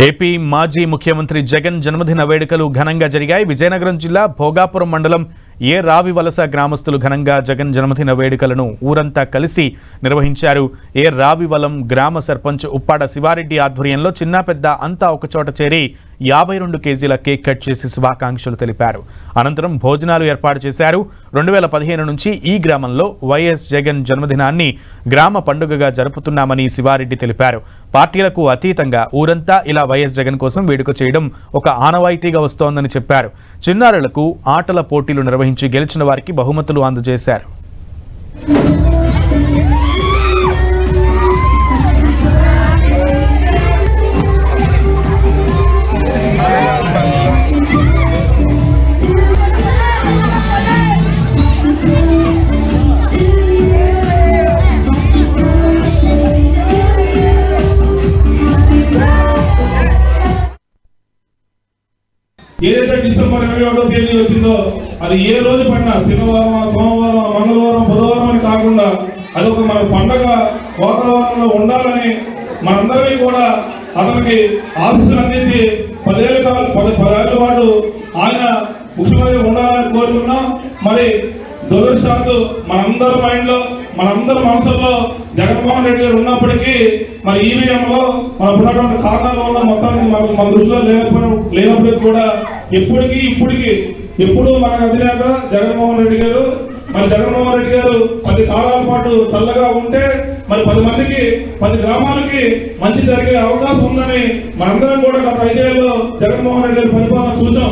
AP మాజీ ముఖ్యమంత్రి జగన్ జన్మదిన వేడుకలు ఘనంగా జరిగాయి. విజయనగరం జిల్లా భోగాపురం మండలం ఏ రావివలస గ్రామస్తులు ఘనంగా జగన్ జన్మదిన వేడుకలను ఊరంతా కలిసి నిర్వహించారు. ఏ రావివలం గ్రామ సర్పంచ్ ఉప్పాడ శివారెడ్డి ఆధ్వర్యంలో చిన్న పెద్ద అంతా ఒకచోట చేరి 52 కేజీల కేక్ కట్ చేసి శుభాకాంక్షలు తెలిపారు. అనంతరం భోజనాలు ఏర్పాటు చేశారు. 2015 నుంచి ఈ గ్రామంలో వైఎస్ జగన్ జన్మదినాన్ని గ్రామ పండుగగా జరుపుతున్నామని శివారెడ్డి తెలిపారు. పార్టీలకు అతీతంగా ఊరంతా ఇలా వైఎస్ జగన్ కోసం వేడుక చేయడం ఒక ఆనవాయితీగా వస్తోందని చెప్పారు. చిన్నారులకు ఆటల పోటీలు నిర్వహించి గెలిచిన వారికి బహుమతులు అందజేశారు. ఏదైతే డిసెంబర్ 21వ తేదీ వచ్చిందో అది ఏ రోజు పడినా శనివారం, సోమవారం, మంగళవారం, బుధవారం అని కాకుండా అదొక మన పండగ వాతావరణంలో ఉండాలని మనందరినీ కూడా అతనికి ఆశీస్సులు అందించి 10 ఏళ్ళ పాటు ఆయన ముఖ్యమంత్రి ఉండాలని కోరుకున్నాం. మరి దురదృష్టాలు మనందరి మైండ్లో, మనందరి మనసుల్లో జగన్మోహన్ రెడ్డి గారు ఉన్నప్పటికీ మరి ఈవీఎంలో మనకు ఉన్నటువంటి కారణాల వల్ల మొత్తానికి మన దృష్టిలో లేనప్పటికీ కూడా ఎప్పుడు మన అధినేత జగన్మోహన్ రెడ్డి గారు, మరి జగన్మోహన్ రెడ్డి గారు 10 కాలాల పాటు చల్లగా ఉంటే మరి 10 మందికి 10 గ్రామాలకి మంచి జరిగే అవకాశం ఉందని మనందరం కూడా గత 5 ఏళ్ళలో జగన్మోహన్ రెడ్డి గారి పరిపాలన చూసాం.